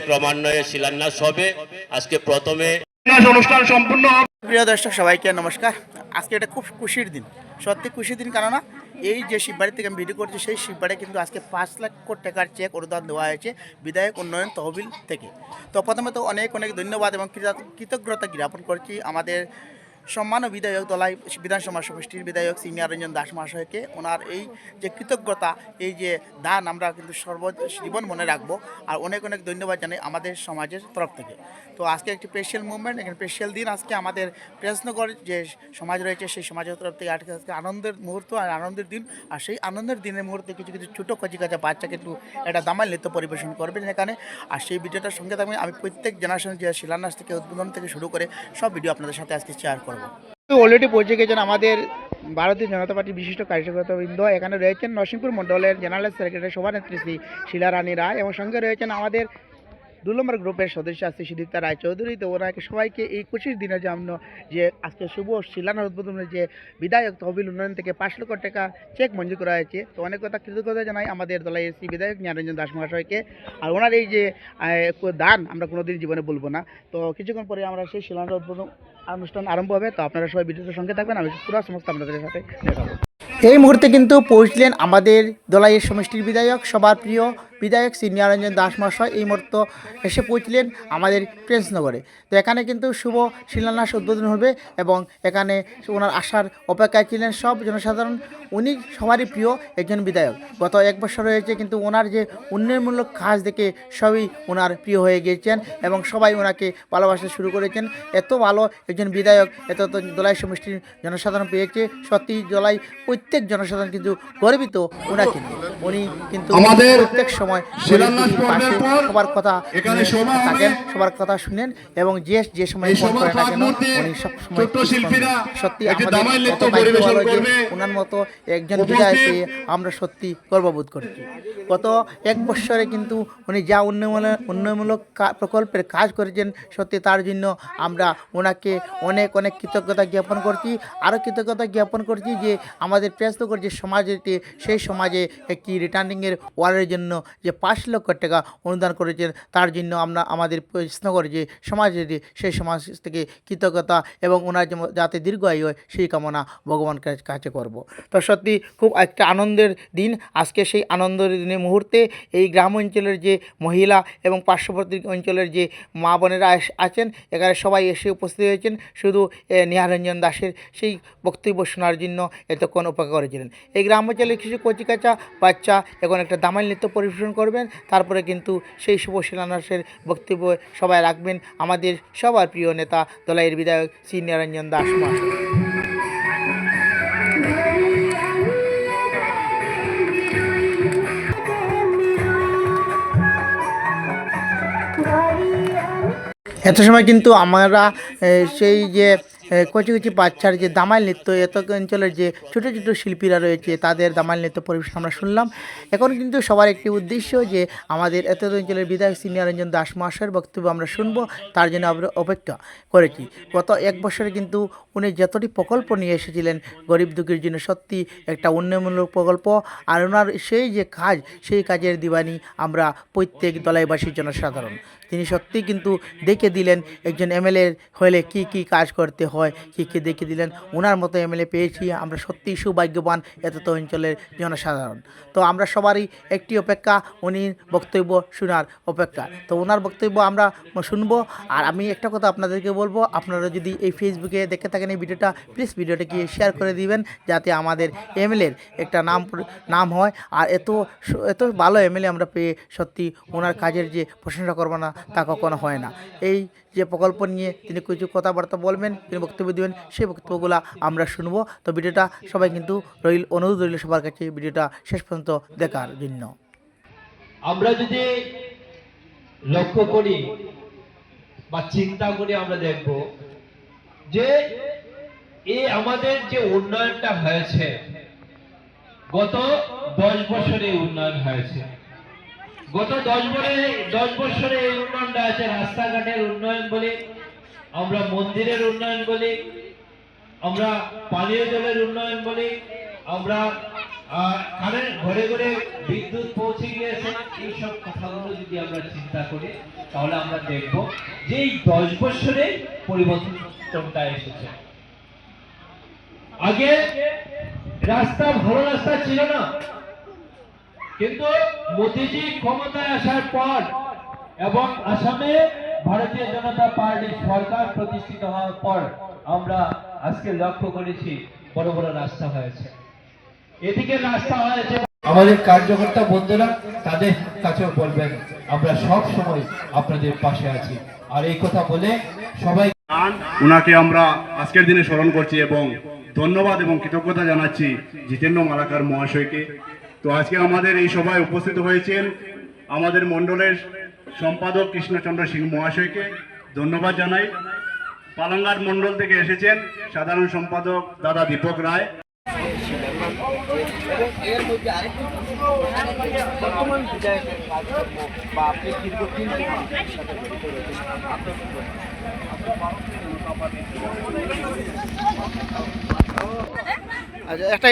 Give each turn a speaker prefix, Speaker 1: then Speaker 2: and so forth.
Speaker 1: ক্রমান্বয়ে শিলান্যাস হবে। আজকে প্রথমে
Speaker 2: অনুষ্ঠান সম্পূর্ণ।
Speaker 3: প্রিয় দর্শক সবাইকে নমস্কার। আজকে এটা খুব খুশির দিন, সত্যি খুশির দিন। কেননা এই যে শিববাড়ি থেকে আমি ভিডিও করছি, সেই শিববাড়ি কিন্তু আজকে 5 লক্ষ টাকার চেক অনুদান দেওয়া হয়েছে বিধায়ক উন্নয়ন তহবিল থেকে। তো প্রথমে তো অনেক অনেক ধন্যবাদ এবং কৃতজ্ঞতা জ্ঞাপন করছি আমাদের সম্মানীয় বিধায়ক দলাই বিধানসভা সমষ্টির বিধায়ক সিনিয়র রঞ্জন দাস মহাশয়কে। ওনার এই যে কৃতজ্ঞতা, এই যে দান আমরা কিন্তু জীবন মনে রাখবো। আর অনেক অনেক ধন্যবাদ জানাই আমাদের সমাজের তরফ থেকে। তো আজকে একটি স্পেশাল মুভমেন্ট, এখানে স্পেশাল দিন। আজকে আমাদের প্রেসনগর যে সমাজ রয়েছে, সেই সমাজের তরফ থেকে আজকে আনন্দের মুহূর্ত আর আনন্দের দিন। আর সেই আনন্দের দিনের মুহূর্তে কিছু কিছু ছোটো কচিকাচা বাচ্চা কিন্তু একটা দামাল নৃত্য পরিবেশন করবেন এখানে। আর সেই ভিডিওটার সঙ্গে থাকবেন। আমি প্রত্যেক জেনারেশন যে শিলান্যাস থেকে উদ্বোধন থেকে শুরু করে সব ভিডিও আপনাদের সাথে আজকে শেয়ার করব। অলরেডি পৌঁছে গেছেন আমাদের ভারতীয় জনতা পার্টির বিশিষ্ট কার্যকর্তাবৃন্দ। এখানে রয়েছেন নরসিংপুর মণ্ডলের জেনারেল সেক্রেটারি সভানেত্রী শ্রী শিলা রানী রায়, এবং সঙ্গে রয়েছেন আমাদের 2 নম্বর গ্রুপের সদস্য আছে সুদীপ্তা রায়চৌধুরী। তো ওনাকে সবাইকে এই 25 দিনের জন্য যে আজকে শুভ শিলান্যাস উদ্বোধনের যে বিধায়ক তহবিল উন্নয়ন থেকে 5 লক্ষ টাকা চেক মঞ্জুর করা হয়েছে। তো অনেক কথা কৃতজ্ঞতা জানাই আমাদের দলের এসি বিধায়ক নিরঞ্জন দাস মহাশয়কে। আর ওনার এই যে দান আমরা কোনোদিন জীবনে বলবো না। তো কিছুক্ষণ পরে আমরা সেই শিলান্যাস উদ্বোধন অনুষ্ঠান আরম্ভ হবে। তো আপনারা সবাই ভিডিওর সঙ্গে থাকবেন, আমি পুরো সমস্ত আপনাদের সাথে দেখাবো। এই মুহূর্তে কিন্তু পৌঁছলেন আমাদের দলাইয়ের সমষ্টির বিধায়ক, সবার প্রিয় বিধায়ক শ্রী নিরঞ্জন দাস মহাশয়। এই মুহূর্তে এসে পৌঁছলেন আমাদের প্রেসনগরে। তো এখানে কিন্তু শুভ শিলান্যাস উদ্বোধন হবে এবং এখানে ওনার আসার অপেক্ষায় ছিলেন সব জনসাধারণ। উনি সবারই প্রিয় একজন বিধায়ক। গত 1 বছর হয়েছে কিন্তু ওনার যে উন্নয়নমূলক কাজ দেখে সবই ওনার প্রিয় হয়ে গিয়েছেন এবং সবাই ওনাকে ভালোবাসতে শুরু করেছেন। এত ভালো একজন বিধায়ক এত দলাই সমষ্টির জনসাধারণ পেয়েছে। সত্যি দলাই প্রত্যেক জনসাধারণ কিন্তু গর্বিত ওনাকে নিয়ে। উনি কিন্তু প্রত্যেক সময় সবার কথা থাকেন, সবার কথা শুনেন এবং যে সময় ফোন করে না কেন উনি সবসময় সত্যি আমাদের ওনার মতো একজন বিধায়ক পেয়ে আমরা সত্যি গর্ববোধ করছি। গত 1 বছরে কিন্তু উনি যা উন্নয়নমূলক প্রকল্পের কাজ করেছেন, সত্যি তার জন্য আমরা ওনাকে অনেক অনেক কৃতজ্ঞতা জ্ঞাপন করছি। আরও কৃতজ্ঞতা জ্ঞাপন করছি যে আমাদের প্রেসনগর যে সমাজটি, সেই সমাজে একটি রিটার্নিংয়ের ওয়ালের জন্য যে 5 লক্ষ টাকা অনুদান করেছেন, তার জন্য আমরা আমাদের প্রেসনগর যে সমাজটি, সেই সমাজ থেকে কৃতজ্ঞতা এবং ওনার যাতে দীর্ঘায়ু হয় সেই কামনা ভগবানকে কাছে করব। তো সত্যি খুব একটা আনন্দের দিন আজকে। সেই আনন্দের দিনের মুহূর্তে এই গ্রাম অঞ্চলের যে মহিলা এবং পার্শ্ববর্তী অঞ্চলের যে মা বোনেরা আছেন, এখানে সবাই এসে উপস্থিত হয়েছেন শুধু নিরঞ্জন দাসের সেই বক্তব্য শোনার জন্য এতক্ষণ অপেক্ষা করেছিলেন। এই গ্রাম অঞ্চলের কিছু কচিকাচা বাচ্চা এখন একটা দামাল নৃত্য পরিবেশন করবেন, তারপরে কিন্তু সেই শুভ শিলান্যাসের বক্তব্য সবাই রাখবেন আমাদের সবার প্রিয় নেতা দলাইয়ের বিধায়ক শ্রী নিরঞ্জন দাস মহাশয়। এত সময় কিন্তু আমরা সেই যে কচি কচি বাচ্চার যে দামাল নৃত্য, এত অঞ্চলের যে ছোটো ছোটো শিল্পীরা রয়েছে তাদের দামাল নৃত্য পরিবেশন আমরা শুনলাম। এখন কিন্তু সবার একটি উদ্দেশ্য যে আমাদের এত অঞ্চলের বিধায়ক শ্রী নিরঞ্জন দাস মহাশয়ের বক্তব্য আমরা শুনবো, তার জন্য আমরা অপেক্ষা করেছি। গত 1 বছরে কিন্তু উনি যতটি প্রকল্প নিয়ে এসেছিলেন গরিব দুঃখীর জন্য, সত্যি একটা উন্নয়নমূলক প্রকল্প। আর ওনার সেই যে কাজ, সেই কাজের দিবানি আমরা প্রত্যেক দলাইবাসীর জনসাধারণ। তিনি সত্যি কিন্তু দেখে দিলেন একজন এমএলএ হলে কি কি কাজ করতে হয়, কি দেখে দিলেন। ওনার মতো এমএলএ পেয়েছি আমরা, সত্যি সৌভাগ্যবান এত অঞ্চলের জনসাধারণ। তো আমরা সবারই একটি অপেক্ষা, উনি বক্তব্য শোনার অপেক্ষা। তো ওনার বক্তব্য আমরা শুনবো। আর আমি একটা কথা আপনাদেরকে বলবো, আপনারা যদি এই ফেসবুকে দেখে থাকেন এই ভিডিওটা, প্লিজ ভিডিওটাকে শেয়ার করে দিবেন যাতে আমাদের এমএলএর একটা নাম হয়। আর এত ভালো এমএলএ আমরা পেয়ে সত্যি ওনার কাজের যে প্রশংসা করবো না তা কখনো হয় না। এই যে প্রকল্প নিয়ে তিনি কিছু কথাবার্তা বলবেন, তিনি বক্তব্য দেবেন, সেই বক্তব্যগুলো আমরা শুনবো। তো ভিডিওটা সবাই কিন্তু অনুরোধ রইল সবার কাছে ভিডিওটা শেষ পর্যন্ত দেখার জন্য।
Speaker 4: আমরা যদি লক্ষ্য করি বা চিন্তা করি, আমরা দেখব যে আমাদের যে উন্নয়নটা হয়েছে, গত 10 বছরে উন্নয়ন হয়েছে। গত 10 বছরে এই উন্নয়নটা আছে। রাস্তাঘাটের উন্নয়ন বলি, আমরা মন্দিরের উন্নয়ন বলি, আমরা পানীয় জলের উন্নয়ন বলি, আমরা কারণ ঘরে ঘরে বিদ্যুৎ পৌঁছে গিয়েছে, এইসব কথাগুলো যদি আমরা চিন্তা করি তাহলে আমরা দেখব যে এই 10 বছরে পরিবর্তনটা এসেছে। আগে রাস্তা ভালো রাস্তা ছিল না, কিন্তু মোদিজি ক্ষমতায় আসার পর এবং আসামে ভারতীয় জনতা পার্টির সরকার প্রতিষ্ঠিত হওয়ার পর আমরা আজকে লক্ষ্য করেছি বড় বড় রাস্তা হয়েছে, এদিকে রাস্তা হয়েছে। আমাদের কার্যকর্তা বন্ধুরা তাদের কাছেও বলবেন আমরা সব সময় আপনাদের পাশে আছি। আর এই কথা বলে সবাই
Speaker 2: উনাকে আমরা আজকের দিনে স্মরণ করছি এবং ধন্যবাদ এবং কৃতজ্ঞতা জানাচ্ছি জিতেন্দ্র মালাকার মহাশয়কে। তো আজকে আমাদের এই সভায় উপস্থিত হয়েছেন আমাদের মণ্ডলের সম্পাদক কৃষ্ণচন্দ্র সিং মহাশয়কে ধন্যবাদ জানাই। পালাঙ্গার মণ্ডল থেকে এসেছেন সাধারণ সম্পাদক দাদা দীপক রায়।
Speaker 3: এর মধ্যে আরেকটি বর্তমান বিধায়কের কাজকর্ম বা আপনি দীর্ঘদিন থেকে মানুষের সাথে জড়িত রয়েছেন, আচ্ছা একটা